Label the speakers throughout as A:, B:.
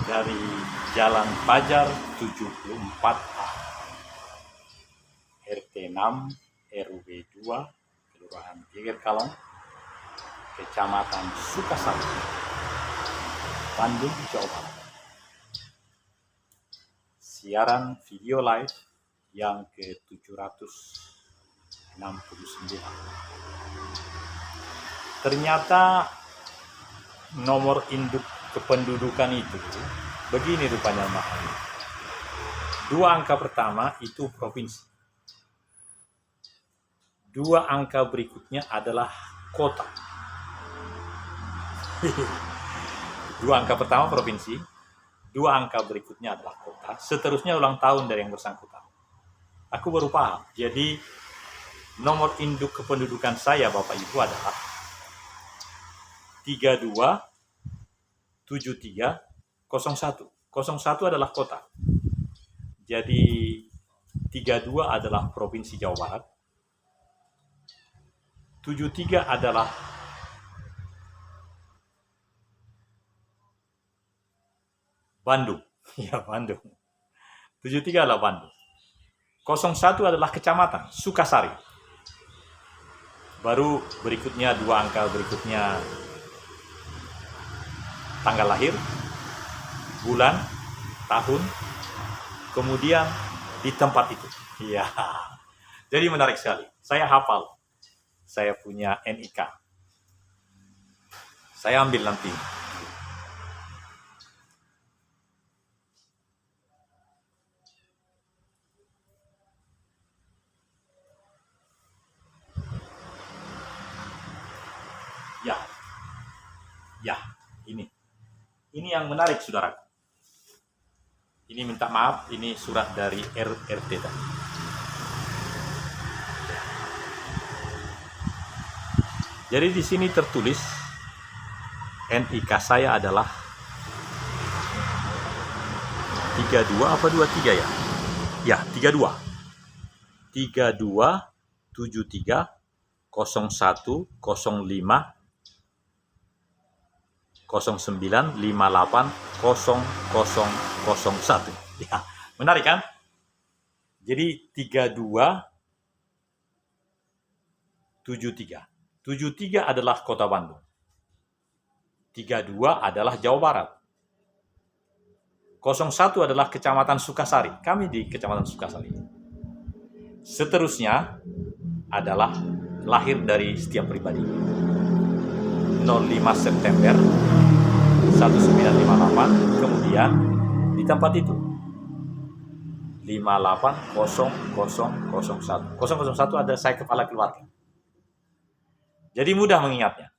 A: dari Jalan Pajar 74A, RT 6, RW 2, Kelurahan Geger Kalong, Kecamatan Sukasari, Bandung, Jawa Barat. Siaran video live yang ke-769. Ternyata nomor induk kependudukan itu begini rupanya maknanya. 2 angka pertama itu provinsi. 2 angka berikutnya adalah kota. 2 angka pertama provinsi, 2 angka berikutnya adalah kota, seterusnya ulang tahun dari yang bersangkutan. Aku baru paham. Jadi nomor induk kependudukan saya Bapak Ibu adalah 327301. 01 adalah kota. Jadi 32 adalah Provinsi Jawa Barat. 73 adalah Bandung. Ya, Bandung. 73 adalah Bandung. 01 adalah kecamatan Sukasari. Baru berikutnya 2 angka berikutnya tanggal lahir, bulan, tahun, kemudian di tempat itu. Iya. Jadi menarik sekali. Saya hafal. Saya punya NIK. Saya ambil nanti. Ya, ini yang menarik, saudara. Ini minta maaf, ini surat dari RT tadi. Jadi di sini tertulis NIK saya adalah 32 apa 23 ya? Ya, 32. 32 73 01 05 09 58 0001. Ya, menarik kan? Jadi 32 73. 73 adalah Kota Bandung. 32 adalah Jawa Barat. 01 adalah Kecamatan Sukasari. Kami di Kecamatan Sukasari. Seterusnya adalah lahir dari setiap pribadi. 05 September 1958, kemudian di tempat itu 580001. 001 ada saya kepala keluarga. Jadi mudah mengingatnya.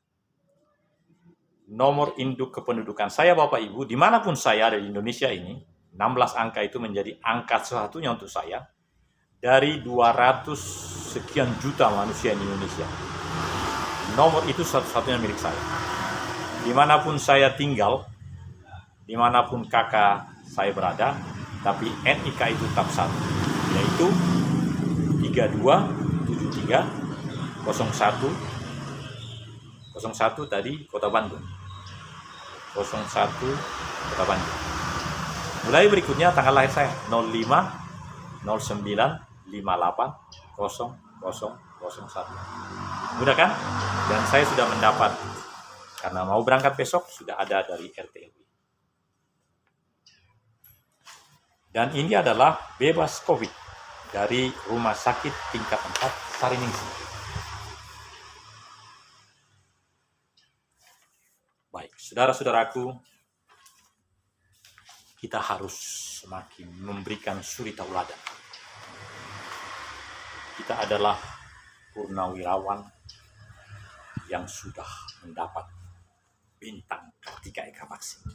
A: Nomor induk kependudukan saya Bapak Ibu, dimanapun saya ada di Indonesia ini, 16 angka itu menjadi angka satunya untuk saya dari 200 sekian juta manusia di Indonesia. Nomor itu satu-satunya milik saya. Dimanapun saya tinggal, dimanapun kakak saya berada, tapi NIK itu tetap satu, yaitu 3273 01 01 tadi Kota Bandung. 01 Kota Bandung. Mulai berikutnya tanggal lahir saya 05 09 58 0001. Mudah kan? Dan saya sudah mendapat, karena mau berangkat besok, sudah ada dari RT RW. Dan ini adalah bebas COVID dari Rumah Sakit Tingkat 4 Sariningsi. Baik, saudara-saudaraku, kita harus semakin memberikan suri tauladan. Kita adalah purnawirawan yang sudah mendapat bintang Kartika Eka Bakti.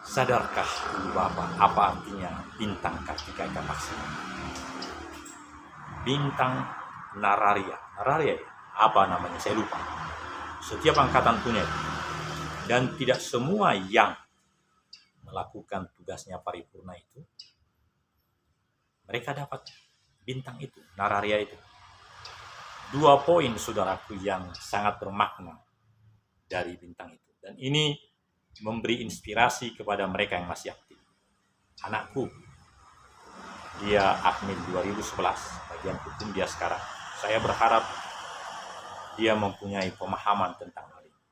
A: Sadarkah Ibu Bapak apa artinya bintang Kartika Eka Bakti? Bintang Nararia. Nararia ya? Apa namanya? Saya lupa. Setiap angkatan punya itu. Dan tidak semua yang melakukan tugasnya paripurna itu, mereka dapat bintang itu, Nararia itu. 2 poin saudaraku yang sangat bermakna dari bintang itu. Dan ini memberi inspirasi kepada mereka yang masih aktif. Anakku, dia Akmil 2011, bagian hukum dia sekarang. Saya berharap dia mempunyai pemahaman tentang hal ini.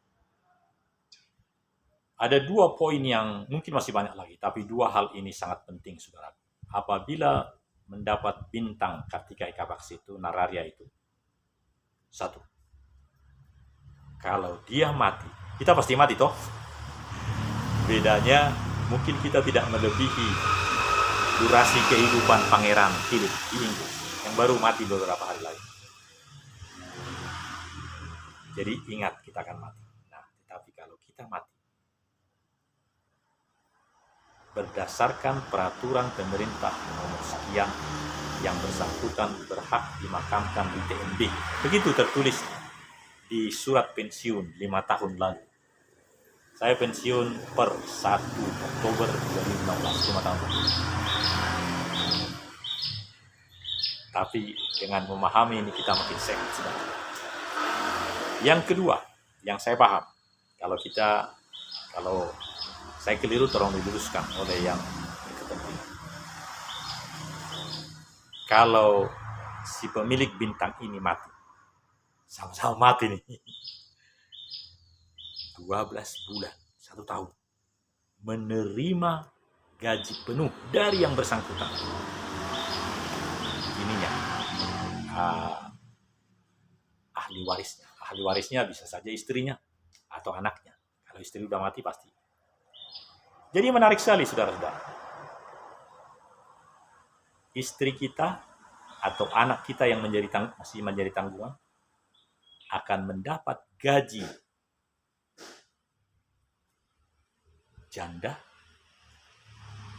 A: Ada 2 poin yang mungkin masih banyak lagi, tapi 2 hal ini sangat penting, saudara. Apabila mendapat bintang Kartika Eka Bakti itu, Nararia itu, 1, kalau dia mati, kita pasti mati toh. Bedanya mungkin kita tidak melebihi durasi kehidupan Pangeran Philip di Inggris yang baru mati beberapa hari lagi. Jadi ingat, kita akan mati. Nah, tetapi kalau kita mati berdasarkan peraturan pemerintah nomor sekian, yang bersangkutan berhak dimakamkan di TMB. Begitu tertulis di surat pensiun 5 tahun lalu. Saya pensiun per 1 Oktober 2016, 5 tahun lalu. Tapi dengan memahami ini kita makin sehat sudah. Yang kedua, yang saya paham, kalau saya keliru tolong diluruskan oleh yang berkepentingan. Kalau si pemilik bintang ini mati, sama-sama mati nih, 12 bulan, 1 tahun, menerima gaji penuh dari yang bersangkutan. Ininya, ahli warisnya. Ahli warisnya bisa saja istrinya atau anaknya. Kalau istri udah mati pasti. Jadi menarik sekali, saudara-saudara. Istri kita atau anak kita yang masih menjadi tanggungan akan mendapat gaji janda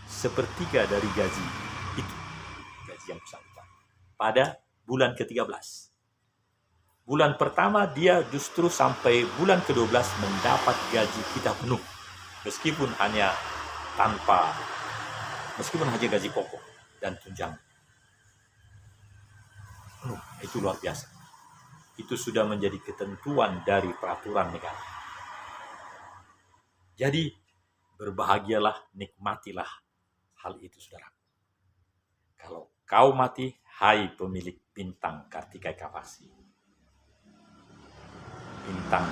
A: sepertiga dari gaji itu, gaji yang bersangkutan, pada bulan ke-13. Bulan pertama dia justru sampai bulan ke-12 mendapat gaji kita penuh, meskipun hanya gaji pokok dan tunjangan. Itu luar biasa. Itu sudah menjadi ketentuan dari peraturan negara. Jadi berbahagialah, nikmatilah hal itu, saudara. Kalau kau mati, hai pemilik bintang Kartika Eka Bakti, bintang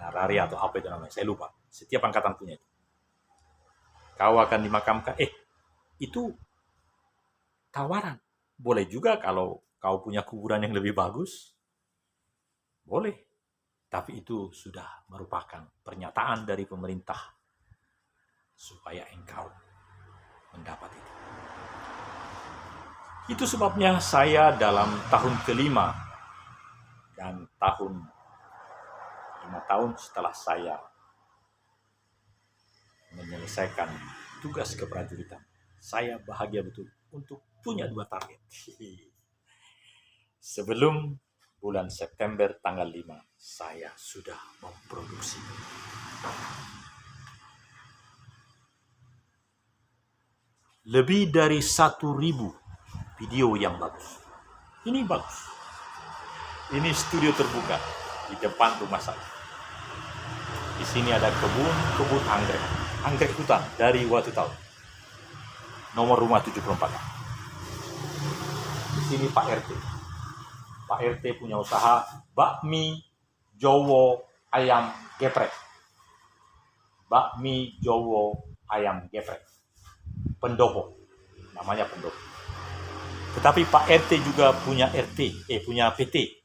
A: Nararia atau apa itu namanya, saya lupa. Setiap angkatan punya itu. Kau akan dimakamkan. Itu tawaran. Boleh juga kalau kau punya kuburan yang lebih bagus. Boleh. Tapi itu sudah merupakan pernyataan dari pemerintah supaya engkau mendapat itu. Itu sebabnya saya dalam tahun ke-5 dan 5 tahun setelah saya menyelesaikan tugas keprajuritan, saya bahagia betul untuk punya 2 target. Sebelum bulan September tanggal 5, saya sudah memproduksi lebih dari 1.000 video yang bagus. Ini bagus. Ini studio terbuka di depan rumah saya. Di sini ada kebun anggrek hutan dari Watu Tau. Nomor rumah 74. Di sini Pak RT. Pak RT punya usaha bakmi Jowo ayam geprek. Bakmi Jowo ayam geprek. Pendopo. Namanya Pendopo. Tetapi Pak RT juga punya punya PT.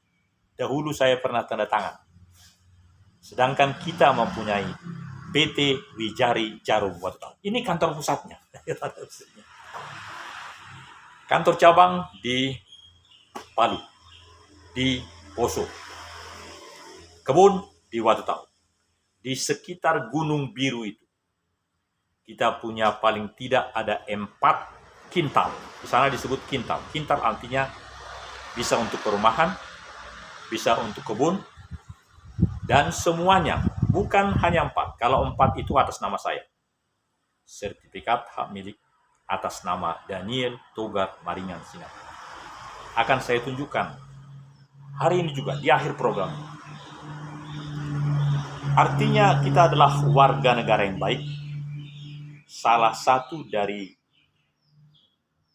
A: Dahulu saya pernah tanda tangan. Sedangkan kita mempunyai PT Wijari Jarum Watu Tau. Ini kantor pusatnya. Kantor cabang di Palu, di Poso, kebun di Watu Tau. Di sekitar Gunung Biru itu, kita punya paling tidak ada 4 kintal. Di sana disebut kintal. Kintal artinya bisa untuk perumahan, bisa untuk kebun, dan semuanya. Bukan hanya 4. Kalau 4 itu atas nama saya. Sertifikat hak milik atas nama Daniel Togar Maringan Sinar. Akan saya tunjukkan hari ini juga di akhir program. Artinya kita adalah warga negara yang baik, salah satu dari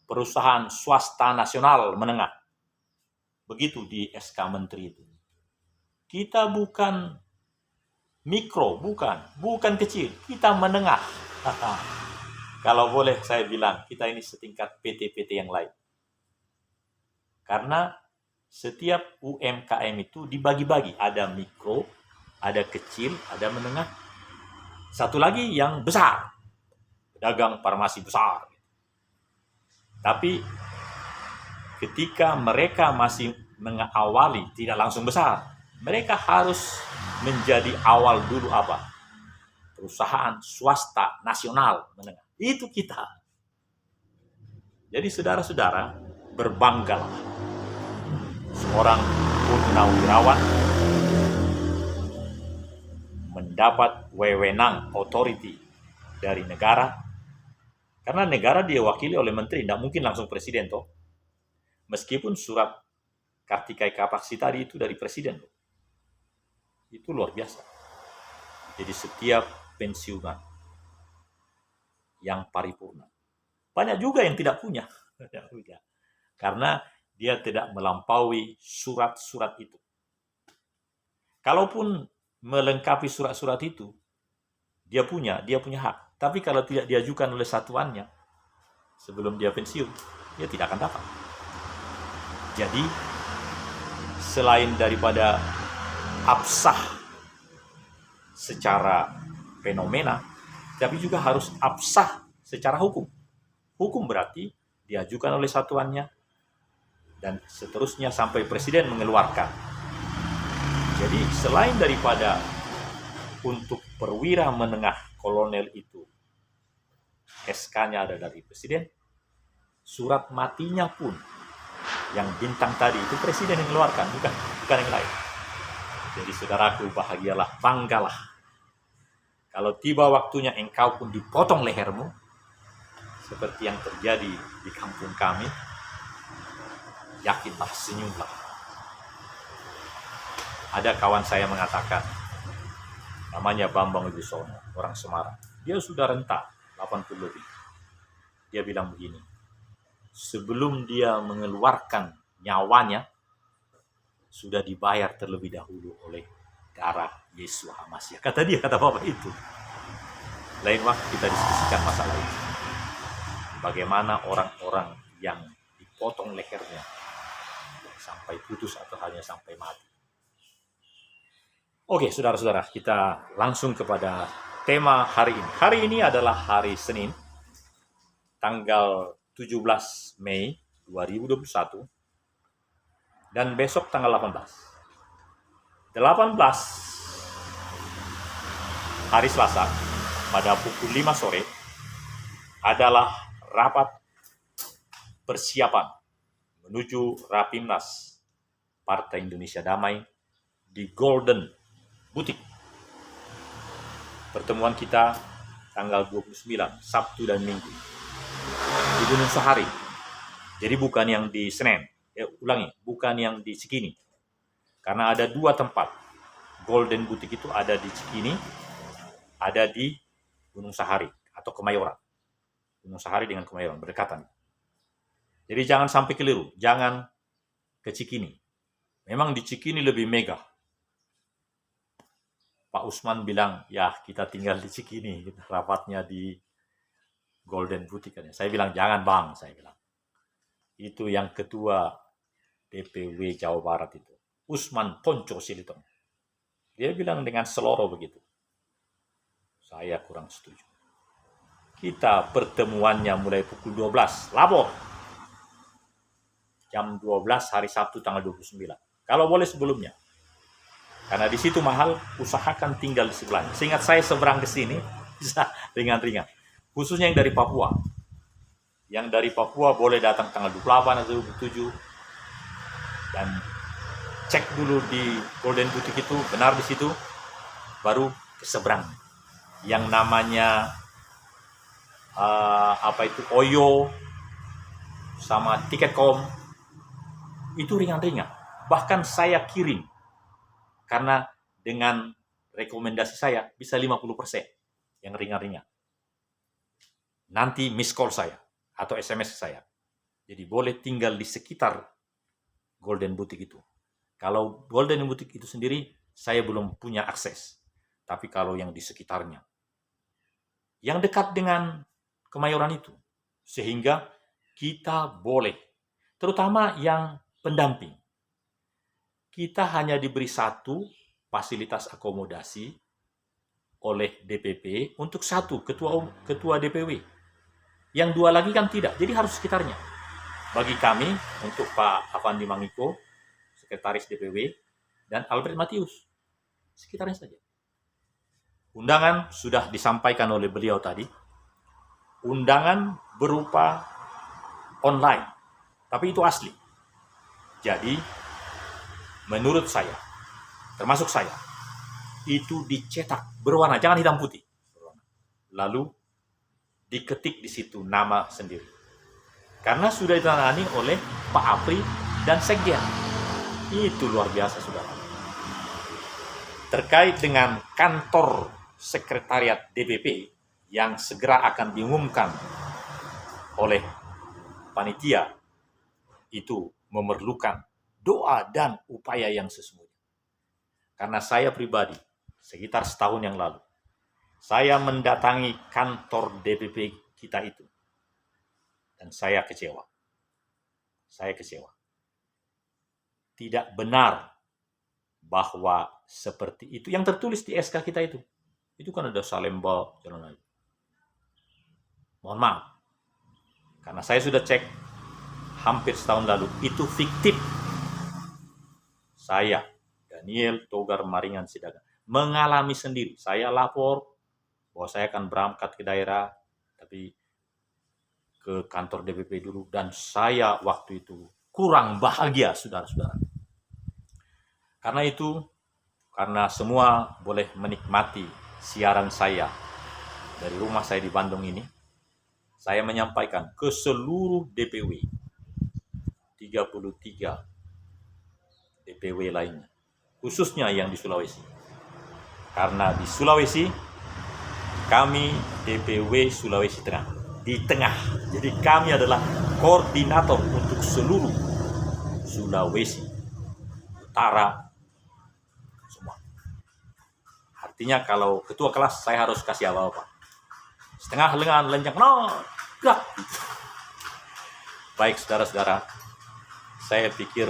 A: perusahaan swasta nasional menengah. Begitu di SK Menteri itu. Kita bukan mikro, bukan kecil, kita menengah. Kalau boleh saya bilang, kita ini setingkat PT-PT yang lain. Karena setiap UMKM itu dibagi-bagi, ada mikro, ada kecil, ada menengah. Satu lagi yang besar, pedagang farmasi besar. Tapi ketika mereka masih mengawali, tidak langsung besar, mereka harus menjadi awal dulu apa? Perusahaan swasta nasional menengah. Itu kita. Jadi saudara-saudara, berbanggalah. Seorang purnawirawan mendapat wewenang authority dari negara, karena negara diwakili oleh menteri, tidak mungkin langsung presiden toh. Meskipun surat Kartikai Kapasi tadi itu dari presiden, itu luar biasa. Jadi setiap pensiunan yang paripurna, banyak juga yang tidak punya, karena dia tidak melampaui surat-surat itu. Kalaupun melengkapi surat-surat itu, dia punya hak. Tapi kalau tidak diajukan oleh satuannya sebelum dia pensiun, dia tidak akan dapat. Jadi selain daripada absah secara fenomena, tapi juga harus absah secara hukum. Hukum berarti diajukan oleh satuannya dan seterusnya sampai presiden mengeluarkan. Jadi selain daripada untuk perwira menengah kolonel itu SK-nya ada dari presiden, surat matinya pun yang bintang tadi itu presiden yang mengeluarkan, bukan yang lain. Jadi saudaraku, bahagialah, banggalah. Kalau tiba waktunya engkau pun dipotong lehermu, seperti yang terjadi di kampung kami, yakinlah, senyumlah. Ada kawan saya mengatakan, namanya Bambang Wibisono, orang Semarang. Dia sudah renta, 80 lebih. Dia bilang begini, sebelum dia mengeluarkan nyawanya, sudah dibayar terlebih dahulu oleh darah Yesus Hamasiah. Kata Bapak itu. Lain waktu kita diskusikan masalah itu. Bagaimana orang-orang yang dipotong lehernya sampai putus atau hanya sampai mati. Oke, saudara-saudara, kita langsung kepada tema hari ini. Hari ini adalah hari Senin, tanggal 17 Mei 2021, dan besok tanggal 18. 18 hari Selasa pada pukul 5 sore adalah rapat persiapan menuju Rapimnas Partai Indonesia Damai di Golden Butik. Pertemuan kita tanggal 29, Sabtu dan Minggu di Gunung Sahari. Jadi bukan yang di Senen, bukan yang di Cikini. Karena ada dua tempat. Golden Butik itu ada di Cikini, ada di Gunung Sahari atau Kemayoran. Gunung Sahari dengan Kemayoran berdekatan. Jadi jangan sampai keliru, jangan ke Cikini. Memang di Cikini lebih megah. Pak Usman bilang, ya kita tinggal di Cikini, rapatnya di Golden Butik. Saya bilang, jangan bang, saya bilang. Itu yang ketua DPW Jawa Barat itu, Usman Ponco Silitong. Dia bilang dengan seloro begitu. Saya kurang setuju. Kita pertemuannya mulai pukul 12, labor. Jam 12 hari Sabtu tanggal 29. Kalau boleh sebelumnya. Karena di situ mahal, usahakan tinggal di sebelahnya. Seingat saya seberang ke sini, bisa ringan-ringan. Khususnya yang dari Papua. Yang dari Papua boleh datang tanggal 28 atau 27. Dan cek dulu di Golden Butik itu, benar di situ, baru ke seberang. Yang namanya, Oyo, sama Tiket.com, itu ringan-ringan. Bahkan saya kirim. Karena dengan rekomendasi saya bisa 50% yang ringan-ringan. Nanti miss call saya atau SMS saya. Jadi boleh tinggal di sekitar Golden Boutique itu. Kalau Golden Boutique itu sendiri, saya belum punya akses. Tapi kalau yang di sekitarnya, yang dekat dengan Kemayoran itu, sehingga kita boleh, terutama yang pendamping, kita hanya diberi satu fasilitas akomodasi oleh DPP untuk satu ketua DPW. Yang dua lagi kan tidak, jadi harus sekitarnya. Bagi kami, untuk Pak Avandi Mangiko, Sekretaris DPW, dan Albert Matius, sekitarnya saja. Undangan sudah disampaikan oleh beliau tadi. Undangan berupa online, tapi itu asli. Jadi, menurut saya, termasuk saya, itu dicetak berwarna, jangan hitam putih. Lalu diketik di situ nama sendiri. Karena sudah ditandatangani oleh Pak Apri dan Sekjen. Itu luar biasa, saudara. Terkait dengan kantor sekretariat DPP yang segera akan diumumkan oleh panitia, itu memerlukan doa dan upaya yang sesungguhnya. Karena saya pribadi, sekitar setahun yang lalu, saya mendatangi kantor DPP kita itu. Dan saya kecewa. Saya kecewa. Tidak benar bahwa seperti itu. Yang tertulis di SK kita itu. Itu kan ada Salemba, jalan aja. Mohon maaf. Karena saya sudah cek hampir setahun lalu. Itu fiktif. Saya, Daniel Togar Maringan Sidaga, mengalami sendiri. Saya lapor bahwa saya akan berangkat ke daerah, tapi ke kantor DPP dulu. Dan saya waktu itu kurang bahagia, saudara-saudara. Karena itu, karena semua boleh menikmati siaran saya dari rumah saya di Bandung ini, saya menyampaikan ke seluruh DPW, 33 DPW lainnya, khususnya yang di Sulawesi. Karena di Sulawesi, kami DPW Sulawesi Tengah, di tengah. Jadi kami adalah koordinator untuk seluruh Sulawesi Utara, semua. Artinya kalau ketua kelas saya harus kasih apa-apa. Setengah lengan lencang, gerak. Baik saudara-saudara, saya pikir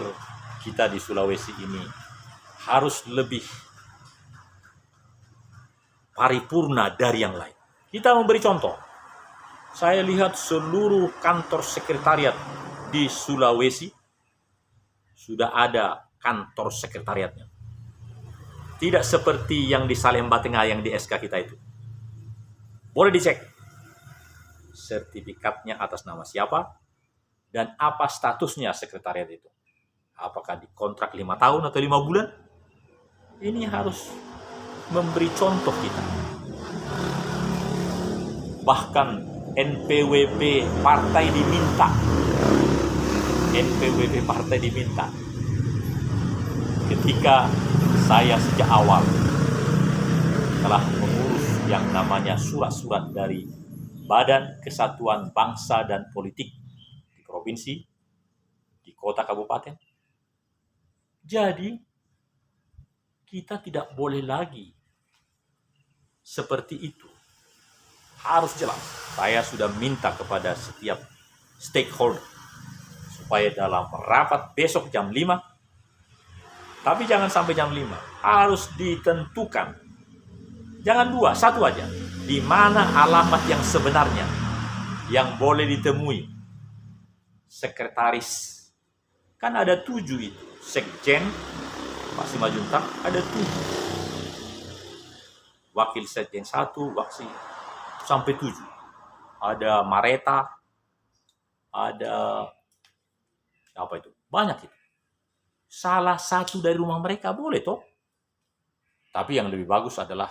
A: kita di Sulawesi ini harus lebih paripurna dari yang lain. Kita memberi contoh. Saya lihat seluruh kantor sekretariat di Sulawesi sudah ada kantor sekretariatnya. Tidak seperti yang di Salemba Tengah yang di SK kita itu. Boleh dicek sertifikatnya atas nama siapa dan apa statusnya sekretariat itu. Apakah dikontrak 5 tahun atau 5 bulan? Ini harus memberi contoh kita. Bahkan NPWP partai diminta. NPWP partai diminta. Ketika saya sejak awal telah mengurus yang namanya surat-surat dari Badan Kesatuan Bangsa dan Politik di provinsi, di kota kabupaten. Jadi, kita tidak boleh lagi seperti itu. Harus jelas. Saya sudah minta kepada setiap stakeholder supaya dalam rapat besok jam 5, tapi jangan sampai jam 5, harus ditentukan. Jangan 2, 1 aja. Di mana alamat yang sebenarnya yang boleh ditemui sekretaris. Kan ada 7 itu. Sekjen, Pak Simajuntak, ada 7. Wakil Sekjen 1, wakil sampai 7. Ada Mareta, ada apa itu? Banyak itu. Salah satu dari rumah mereka boleh toh. Tapi yang lebih bagus adalah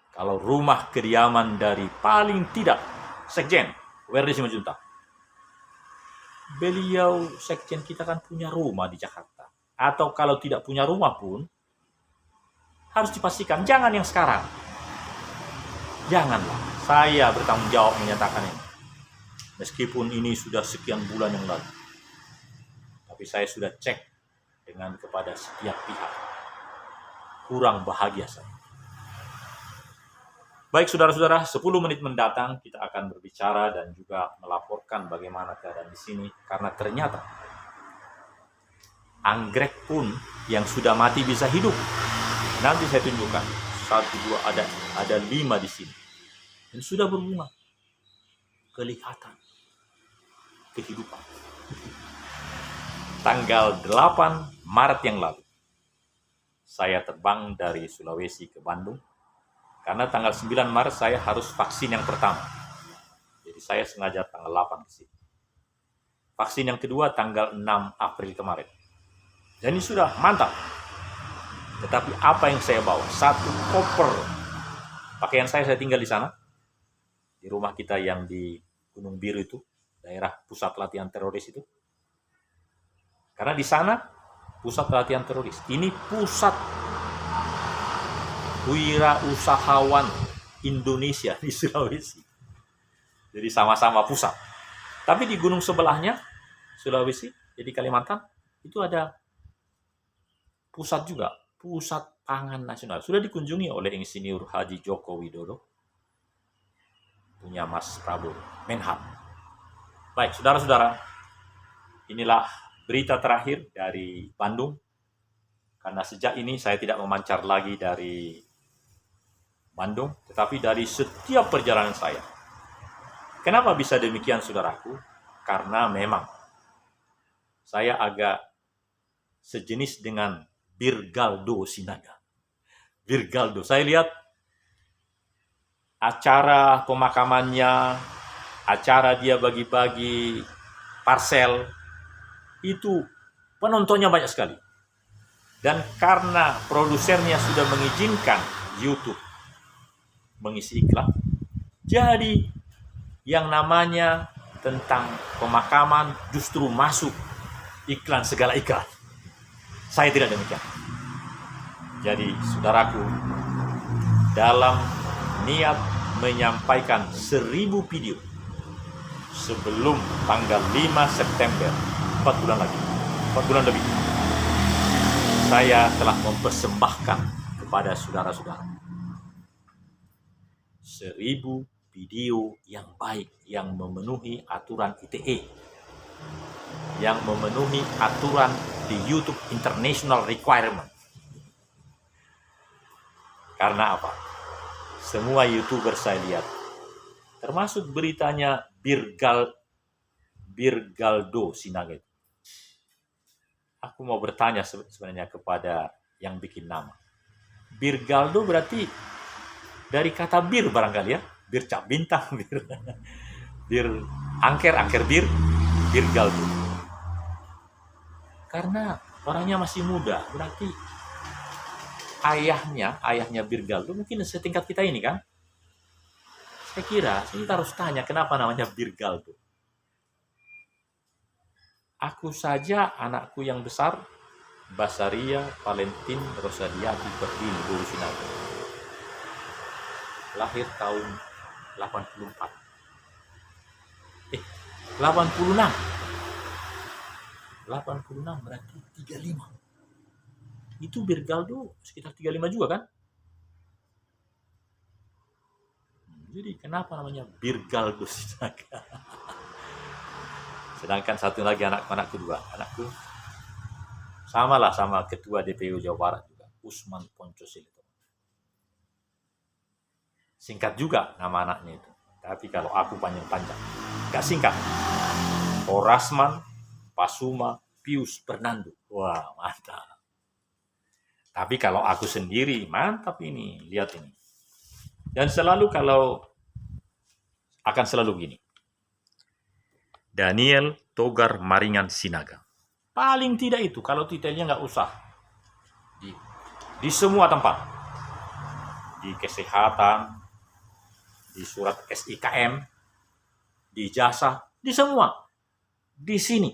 A: kalau rumah kediaman dari paling tidak Sekjen Werdi Simajuntak. Beliau Sekjen kita kan punya rumah di Jakarta. Atau kalau tidak punya rumah pun, Harus dipastikan, jangan yang sekarang. Janganlah. Saya bertanggung jawab menyatakan ini. Meskipun ini sudah sekian bulan yang lalu. Tapi saya sudah cek dengan kepada setiap pihak. Kurang bahagia saya. Baik saudara-saudara, 10 menit mendatang kita akan berbicara dan juga melaporkan bagaimana keadaan di sini. Karena ternyata anggrek pun yang sudah mati bisa hidup. Nanti saya tunjukkan. 1, 2, ada 5 di sini. Dan sudah berbunga. Kelihatan kehidupan. Tanggal 8 Maret yang lalu, saya terbang dari Sulawesi ke Bandung. Karena tanggal 9 Maret saya harus vaksin yang pertama. Jadi saya sengaja tanggal 8 ke sini. Vaksin yang kedua tanggal 6 April kemarin. Dan ini sudah mantap. Tetapi apa yang saya bawa? 1 koper. Pakaian saya tinggal di sana. Di rumah kita yang di Gunung Biru itu. Daerah pusat latihan teroris itu. Karena di sana pusat latihan teroris. Ini pusat wirausahawan Indonesia di Sulawesi. Jadi sama-sama pusat. Tapi di gunung sebelahnya, Sulawesi, jadi Kalimantan, itu ada pusat juga. Pusat Pangan Nasional. Sudah dikunjungi oleh Insinyur Haji Joko Widodo. Punya Mas Prabowo, Menhan. Baik, saudara-saudara. Inilah berita terakhir dari Bandung. Karena sejak ini saya tidak memancar lagi dari Bandung, tetapi dari setiap perjalanan saya. Kenapa bisa demikian, saudaraku? Karena memang saya agak sejenis dengan Birgaldo Sinaga. Birgaldo, saya lihat acara pemakamannya, acara dia bagi-bagi parsel, itu penontonnya banyak sekali. Dan karena produsernya sudah mengizinkan YouTube mengisi iklan, jadi yang namanya tentang pemakaman justru masuk iklan segala iklan. Saya tidak demikian. Jadi saudaraku, dalam niat menyampaikan 1000 video sebelum tanggal 5 September, 4 bulan lagi, 4 bulan lebih, saya telah mempersembahkan kepada saudara-saudara 1000 video yang baik, yang memenuhi aturan ITE, yang memenuhi aturan di YouTube International Requirement. Karena apa? Semua YouTuber saya lihat, termasuk beritanya Birgaldo Sinaga. Aku mau bertanya sebenarnya kepada yang bikin nama. Birgaldo berarti dari kata bir barangkali ya. Bir cap bintang, bir angker bir, Birgaldo. Karena orangnya masih muda, berarti ayahnya Birgaldo mungkin setingkat kita ini kan. Saya kira kita harus tanya kenapa namanya Birgaldo. Aku saja anakku yang besar, Basaria Valentin Rosadiati Pertini Dulu Sinaga, lahir tahun 86 berarti 35. Itu Birgaldo sekitar 35 juga kan? Jadi kenapa namanya Birgaldo Sinaga? Sedangkan satu lagi anakku dua. Anakku samalah sama ketua DPU Jawa Barat juga, Usman Poncosili. Singkat juga nama anaknya itu. Tapi kalau aku panjang-panjang, gak singkat. Orasman Pasuma Pius Fernando. Wah, mantap. Tapi kalau aku sendiri, mantap ini. Lihat ini. Dan selalu akan selalu gini. Daniel Togar Maringan Sinaga. Paling tidak itu, kalau titelnya nggak usah. Di semua tempat. Di kesehatan, di surat SIKM, di jasa, di semua. Di sini.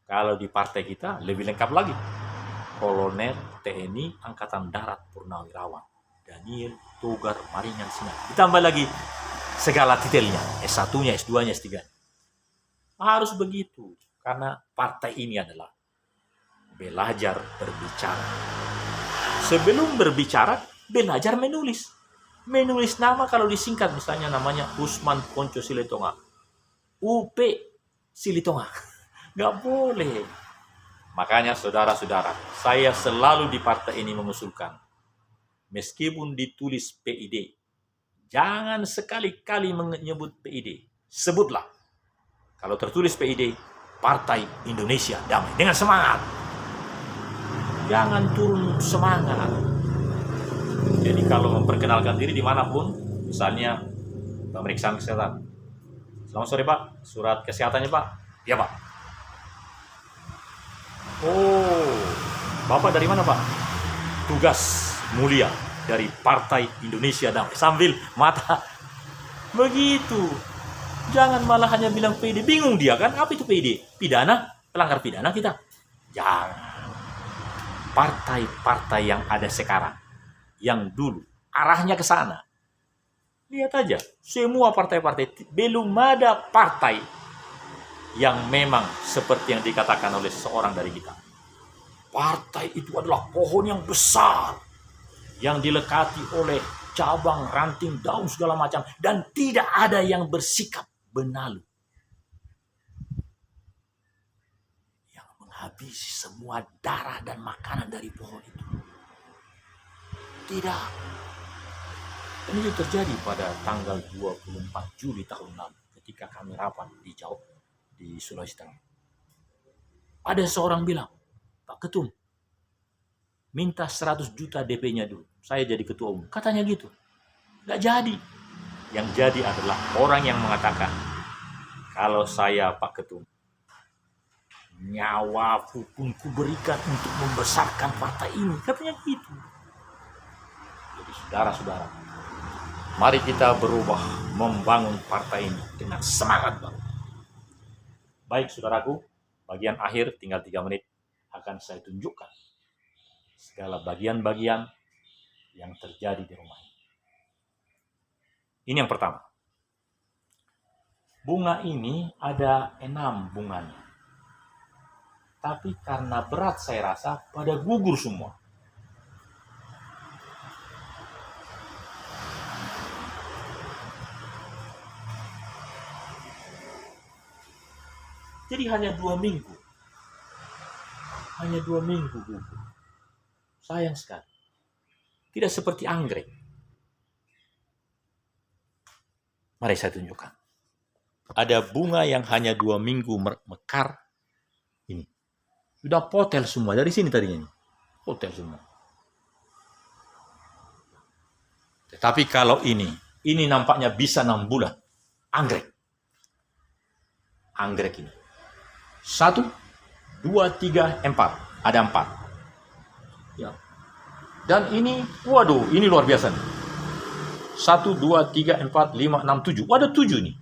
A: Kalau di partai kita lebih lengkap lagi. Kolonel TNI Angkatan Darat Purnawirawan Daniel Togar Maringan Sinaga. Ditambah lagi segala titelnya, S1-nya, S2-nya, S3-nya. Harus begitu, karena partai ini adalah belajar berbicara. Sebelum berbicara, belajar menulis. Menulis nama kalau disingkat, misalnya namanya Usman Ponco Silitonga. UP Silitonga. Nggak boleh. Makanya saudara-saudara, saya selalu di partai ini mengusulkan, meskipun ditulis PID, jangan sekali-kali menyebut PID. Sebutlah, kalau tertulis PID, Partai Indonesia Damai. Dengan semangat. Jangan turun semangat. Jadi kalau memperkenalkan diri dimanapun, misalnya pemeriksaan kesehatan. Selamat sore Pak, surat kesehatannya Pak. Ya Pak. Oh, Bapak dari mana Pak? Tugas mulia dari Partai Indonesia Damai. Sambil mata. Begitu. Jangan malah hanya bilang PID. Bingung dia kan, apa itu PID? Pidana? Pelanggar pidana kita? Jangan. Partai-partai yang ada sekarang, yang dulu, arahnya ke sana. Lihat aja, semua partai-partai, belum ada partai yang memang seperti yang dikatakan oleh seorang dari kita. Partai itu adalah pohon yang besar, yang dilekati oleh cabang, ranting, daun, segala macam, dan tidak ada yang bersikap benalu. Yang menghabisi semua darah dan makanan dari pohon itu. Tidak. Dan itu terjadi pada tanggal 24 Juli tahun lalu ketika kami rapat di Jawa, di Sulawesi Tengah. Ada seorang bilang, Pak Ketum, minta 100 juta DP-nya dulu. Saya jadi ketua umum. Katanya gitu. Nggak jadi. Yang jadi adalah orang yang mengatakan, kalau saya Pak Ketum, nyawaku pun kuberikan untuk membesarkan partai ini. Katanya gitu. Jadi saudara-saudara, mari kita berubah membangun partai ini dengan semangat baru. Baik saudaraku, bagian akhir tinggal 3 menit akan saya tunjukkan segala bagian-bagian yang terjadi di rumah ini. Ini yang pertama. Bunga ini ada 6 bunganya. Tapi karena berat saya rasa pada gugur semua. Jadi hanya 2 minggu. Hanya 2 minggu gugur. Sayang sekali. Tidak seperti anggrek. Mari saya tunjukkan. Ada bunga yang hanya 2 minggu mekar. Ini. Sudah potel semua. Dari sini tadinya. Potel semua. Tetapi kalau ini nampaknya bisa 6 bulan. Anggrek. Anggrek ini. 1, 2, 3, 4. Ada 4. Ya. Dan ini, waduh, ini luar biasa nih. 1, 2, 3, 4, 5, 6, 7. Ada 7 nih.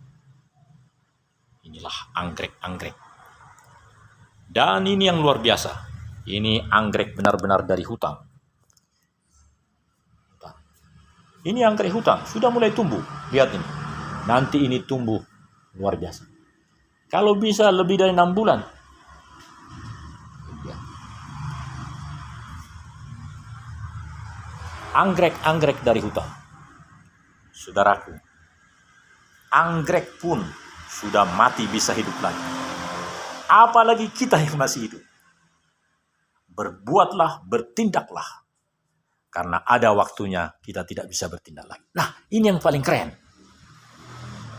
A: Inilah anggrek-anggrek. Dan ini yang luar biasa. Ini anggrek benar-benar dari hutan. Ini anggrek hutan. Sudah mulai tumbuh. Lihat ini. Nanti ini tumbuh luar biasa. Kalau bisa lebih dari 6 bulan. Anggrek-anggrek dari hutan. Saudaraku, anggrek pun sudah mati bisa hidup lagi. Apalagi kita yang masih hidup. Berbuatlah, bertindaklah. Karena ada waktunya kita tidak bisa bertindak lagi. Nah, ini yang paling keren.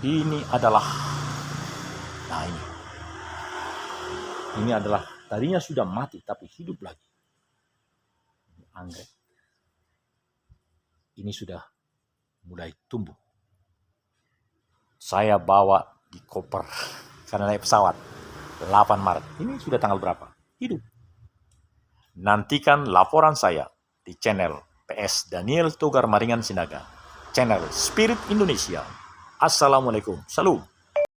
A: Ini adalah, nah ini. Ini adalah, tadinya sudah mati tapi hidup lagi. Ini anggrek. Ini sudah mulai tumbuh. Saya bawa di koper karena naik pesawat 8 Maret. Ini sudah tanggal berapa? Hidup. Nantikan laporan saya di channel PS Daniel Togar Maringan Sinaga, channel Spirit Indonesia. Assalamualaikum. Salam.